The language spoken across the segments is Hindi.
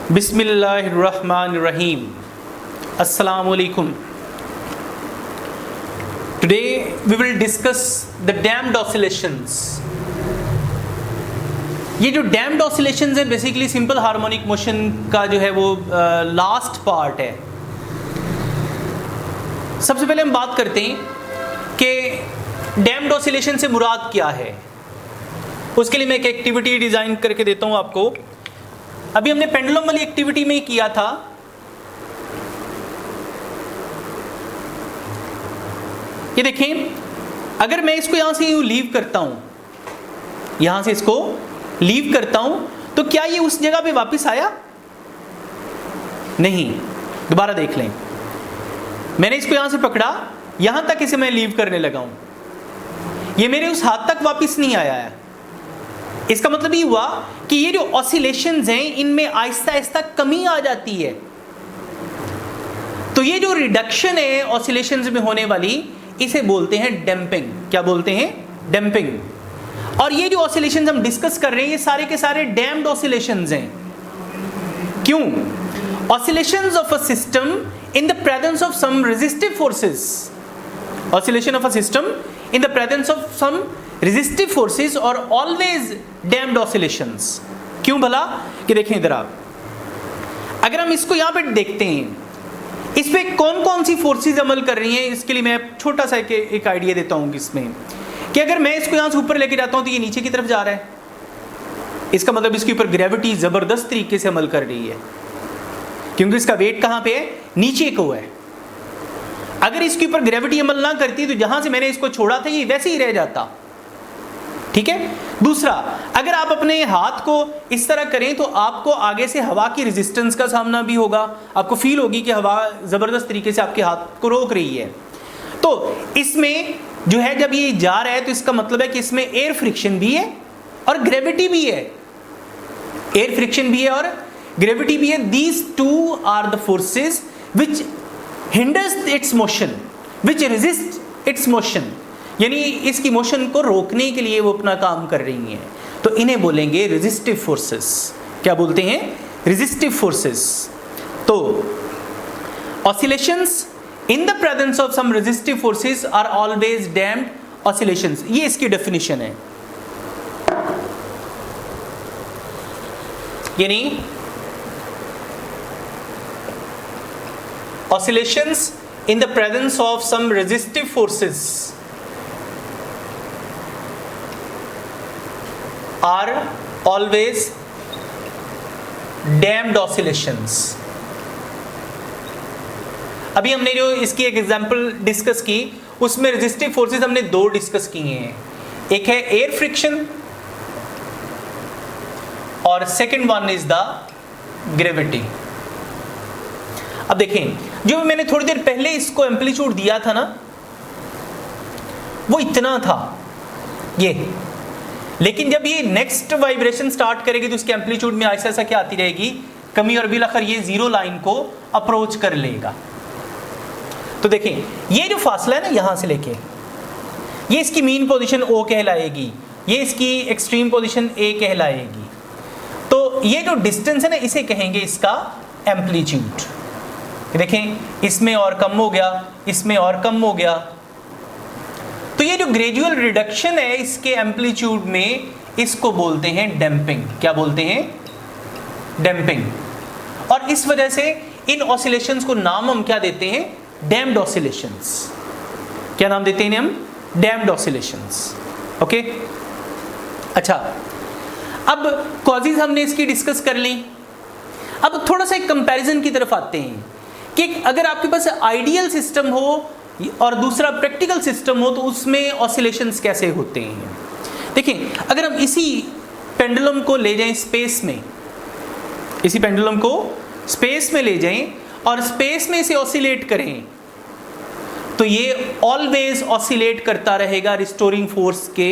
बिस्मिल्लाहिर्रहमानिर्रहीम। अस्सलामु अलैकुम। Today we will discuss the damped oscillations. ये जो damped oscillations है बेसिकली सिंपल हार्मोनिक मोशन का जो है वो लास्ट पार्ट है। सबसे पहले हम बात करते हैं कि damped oscillation से मुराद क्या है। उसके लिए मैं एक एक्टिविटी डिज़ाइन करके देता हूँ आपको। अभी हमने पेंडुलम वाली एक्टिविटी में किया था। ये देखें, अगर मैं इसको यहां से यूं लीव करता हूं, यहां से इसको लीव करता हूं, तो क्या ये उस जगह पे वापस आया? नहीं। दोबारा देख लें, मैंने इसको यहां से पकड़ा, यहां तक इसे मैं लीव करने लगा हूं, ये मेरे उस हाथ तक वापस नहीं आया है। इसका मतलब ये हुआ कि ये जो ऑसिलेशंस हैं इनमें आहिस्ता आहिस्ता कमी आ जाती है। तो ये जो रिडक्शन है ऑसिलेशंस में होने वाली, इसे बोलते हैं डैम्पिंग। क्या बोलते हैं? डैम्पिंग। और ये जो ऑसिलेशंस हम डिस्कस कर रहे हैं ये सारे के सारे डैम्प्ड ऑसिलेशंस हैं। क्यों? Oscillations of a system in the presence of some resistive forces. Oscillation of a system in the presence of some resistive forces are always damped oscillations. क्यों भला? कि देखें इधर आप, अगर हम इसको यहां पे देखते हैं, इस पे कौन कौन सी फोर्सेस अमल कर रही हैं, इसके लिए मैं छोटा सा एक आइडिया देता हूं इसमें कि अगर मैं इसको यहां से ऊपर लेके जाता हूं तो ये नीचे की तरफ जा रहा है। इसका मतलब इसके ऊपर ग्रेविटी जबरदस्त तरीके से अमल कर रही है, क्योंकि इसका वेट कहां पे है? नीचे को है। अगर इसके ऊपर ग्रेविटी अमल ना करती तो जहां से मैंने इसको छोड़ा था ये वैसे ही रह जाता। ठीक है। दूसरा, अगर आप अपने हाथ को इस तरह करें तो आपको आगे से हवा की रेजिस्टेंस का सामना भी होगा। आपको फील होगी कि हवा जबरदस्त तरीके से आपके हाथ को रोक रही है। तो इसमें जो है, जब ये जा रहा है तो इसका मतलब है कि इसमें एयर फ्रिक्शन भी है और ग्रेविटी भी है। एयर फ्रिक्शन भी है और ग्रेविटी भी है। These two are the forces which hinders its motion, which resist its motion. यानी इसकी मोशन को रोकने के लिए वो अपना काम कर रही हैं। तो इन्हें बोलेंगे रेजिस्टिव फोर्सेस। क्या बोलते हैं? Resistive forces. तो oscillations in the presence of some resistive forces are always damped oscillations. ये इसकी डेफिनेशन है। यानी oscillations in the presence of some resistive forces are always damped oscillations। अभी हमने जो इसकी एक एग्जांपल डिस्कस की उसमें रेजिस्टिव फोर्सेस हमने दो डिस्कस किए हैं। एक है एयर फ्रिक्शन और second one is the gravity. अब देखें, जो मैंने थोड़ी देर पहले इसको एम्पलीट्यूड दिया था ना, वो इतना था ये, लेकिन जब ये नेक्स्ट वाइब्रेशन स्टार्ट करेगी तो इसके एम्पलीट्यूड में ऐसा ऐसा क्या आती रहेगी? कमी, और बिलाखिर ये जीरो लाइन को अप्रोच कर लेगा। तो देखें, ये जो फासला है ना यहां से लेके, ये इसकी मीन पोजीशन O कहलाएगी, ये इसकी एक्सट्रीम पोजीशन A कहलाएगी। तो ये जो डिस्टेंस है ना, इसे कहेंगे इसका एम्पलीट्यूड। देखें, इसमें और कम हो गया, इसमें और कम हो गया। तो ये जो ग्रेजुअल रिडक्शन है इसके एम्पलीट्यूड में, इसको बोलते हैं डैम्पिंग। क्या बोलते हैं? डैम्पिंग। और इस वजह से इन ऑसिलेशंस को नाम हम क्या देते हैं? Damped oscillations. क्या नाम देते हैं इन्हें हम? Damped oscillations. ओके। अच्छा, अब कॉजेज हमने इसकी डिस्कस कर ली। अब थोड़ा सा एक कंपैरिजन की तरफ आते हैं कि अगर आपके पास आइडियल सिस्टम हो और दूसरा प्रैक्टिकल सिस्टम हो तो उसमें ऑसिलेशंस कैसे होते हैं। देखिए, अगर हम इसी पेंडुलम को ले जाएं स्पेस में, इसी पेंडुलम को स्पेस में ले जाएं और स्पेस में इसे ऑसिलेट करें, तो ये ऑलवेज ऑसिलेट करता रहेगा रिस्टोरिंग फोर्स के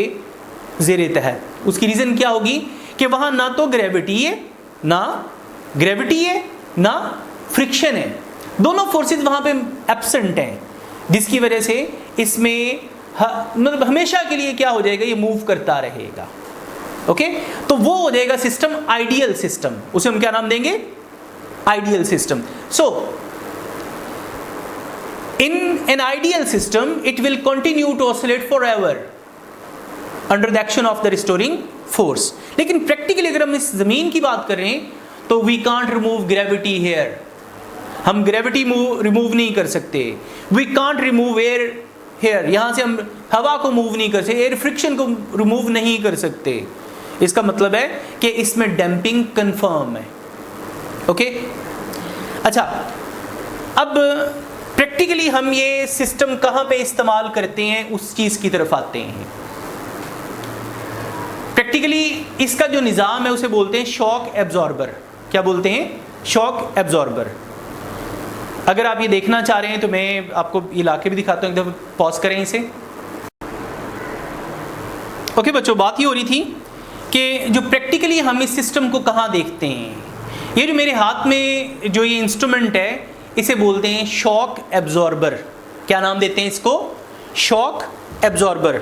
ज़ेरे तहत। उसकी रीज़न क्या होगी कि वहाँ ना तो ग्रेविटी है, ना फ्रिक्शन है। दोनों फोर्सेस वहाँ पे एब्सेंट हैं, जिसकी वजह से इसमें मतलब हमेशा के लिए क्या हो जाएगा? ये मूव करता रहेगा। ओके, तो वो हो जाएगा सिस्टम आइडियल सिस्टम। उसे हम क्या नाम देंगे? ideal system. So in an ideal system it will continue to oscillate forever under the action of the restoring force. लेकिन प्रैक्टिकली अगर हम इस जमीन की बात करें तो we can't remove gravity here. हम ग्रेविटी रिमूव नहीं कर सकते. We can't remove air here, यहाँ से हम हवा को मूव नहीं कर सकते, एयर फ्रिक्शन को रिमूव नहीं कर सकते. इसका मतलब है कि इसमें डैम्पिंग कंफर्म है. ओके अच्छा, अब प्रैक्टिकली हम ये सिस्टम कहाँ पे इस्तेमाल करते हैं उस चीज़ की तरफ आते हैं. प्रैक्टिकली इसका जो निज़ाम है उसे बोलते हैं शॉक एब्जॉर्बर. क्या बोलते हैं? Shock absorber. अगर आप ये देखना चाह रहे हैं तो मैं आपको ये लाके भी दिखाता हूँ, एक दफ़ा पॉज करें इसे. ओके बच्चों, बात ये हो रही थी कि जो प्रैक्टिकली हम इस सिस्टम को कहाँ देखते हैं. ये जो मेरे हाथ में जो ये इंस्ट्रूमेंट है इसे बोलते हैं शॉक एब्जॉर्बर. क्या नाम देते हैं इसको? Shock absorber.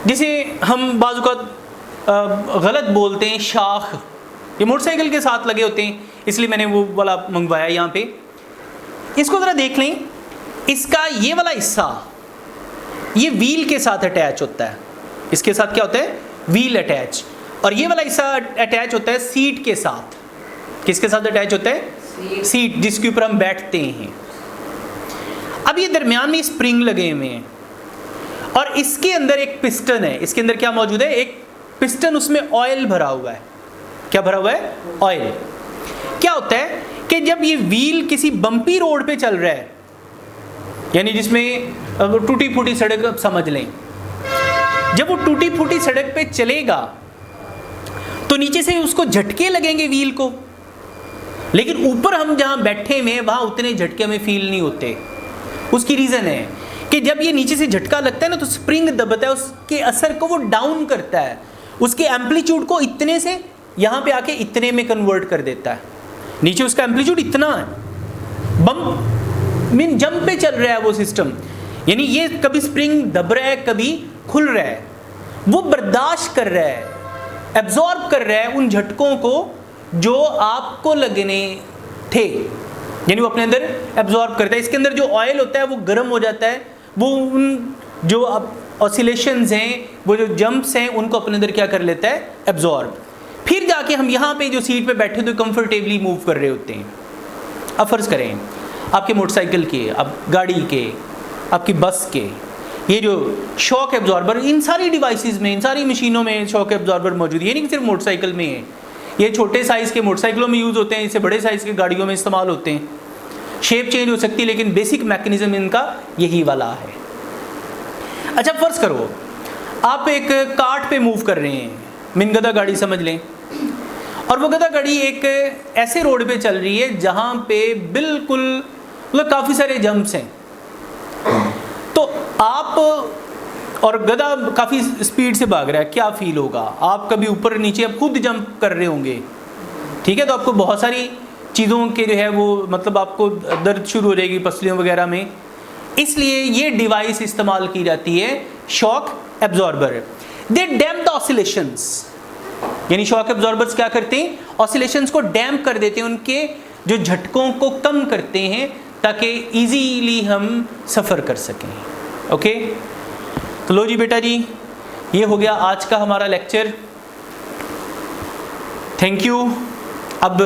जिसे हम बाजू का गलत बोलते हैं शाख. ये मोटरसाइकिल के साथ लगे होते हैं इसलिए मैंने वो वाला मंगवाया यहाँ पे. इसको ज़रा देख लें. इसका ये वाला हिस्सा ये व्हील के साथ अटैच होता है. इसके साथ क्या होता है? Wheel attach. और ये वाला हिस्सा अटैच होता है सीट के साथ. किसके साथ अटैच होता है? सीट, जिसके ऊपर हम बैठते हैं. अब ये दरमियान में स्प्रिंग लगे हुए हैं और इसके अंदर एक पिस्टन है. इसके अंदर क्या मौजूद है? एक पिस्टन, उसमें ऑयल भरा हुआ है. क्या भरा हुआ है? ऑयल. क्या होता है कि जब ये व्हील किसी बम्पी रोड पे चल रहा है, यानी जिसमें टूटी फूटी सड़क आप समझ लें, जब वो टूटी फूटी सड़क पे चलेगा तो नीचे से उसको झटके लगेंगे व्हील को, लेकिन ऊपर हम जहां बैठे हुए हैं वहां उतने झटके हमें फील नहीं होते. उसकी रीज़न है कि जब ये नीचे से झटका लगता है ना तो स्प्रिंग दबता है, उसके असर को वो डाउन करता है, उसके एम्पलीट्यूड को इतने से यहाँ पे आके इतने में कन्वर्ट कर देता है. नीचे उसका एम्पलीट्यूड इतना है, बम मीन जंप पे चल रहा है वो सिस्टम. यानी ये कभी स्प्रिंग दब रहा है कभी खुल रहा है, वो बर्दाश्त कर रहा है, एब्जॉर्ब कर रहा है उन झटकों को जो आपको लगने थे. यानी वो अपने अंदर एब्जॉर्ब करता है. इसके अंदर जो ऑयल होता है वो गर्म हो जाता है, वो उन जो ऑसिलेशंस हैं, वो जो जंप्स हैं, उनको अपने अंदर क्या कर लेता है? एब्जॉर्ब. फिर जाके हम यहाँ पे जो सीट पे बैठे तो कंफर्टेबली मूव कर रहे होते हैं. अब फर्ज करें आपके मोटरसाइकिल के, अब गाड़ी के, आपकी बस के, ये जो शॉक एब्जॉर्बर इन सारी डिवाइसेस में, इन सारी मशीनों में शॉक एब्जॉर्बर मौजूद है. ये नहीं सिर्फ मोटरसाइकिल में है, ये छोटे साइज़ के मोटरसाइकिलों में यूज़ होते हैं, इससे बड़े साइज़ के गाड़ियों में इस्तेमाल होते हैं. शेप चेंज हो सकती है लेकिन बेसिक मैकेनिज्म इनका यही वाला है. अच्छा फर्ज करो आप एक कार्ट पे मूव कर रहे हैं, मिनगदा गाड़ी समझ लें, और वो गधा गाड़ी एक ऐसे रोड पे चल रही है जहाँ पे बिल्कुल मतलब काफ़ी सारे जंप्स हैं. तो आप और गधा काफ़ी स्पीड से भाग रहा है, क्या फील होगा? आप कभी ऊपर नीचे आप खुद जंप कर रहे होंगे, ठीक है, तो आपको बहुत सारी चीज़ों के जो है वो मतलब आपको दर्द शुरू हो जाएगी पसलियों वगैरह में. इसलिए ये डिवाइस इस्तेमाल की जाती है shock absorber. They damp the oscillations. यानी शॉक एब्जॉर्बर्स क्या करते हैं? ऑसिलेशंस को डैम्प कर देते हैं, उनके जो झटकों को कम करते हैं ताकि इजीली हम सफ़र कर सकें. ओके तो लो जी बेटा जी, ये हो गया आज का हमारा लेक्चर. Thank you. अब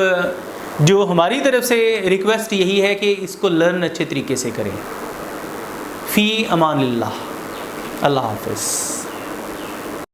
जो हमारी तरफ से रिक्वेस्ट यही है कि इसको लर्न अच्छे तरीके से करें. फ़ी अमानिल्लाह. अल्लाह हाफ़िज़.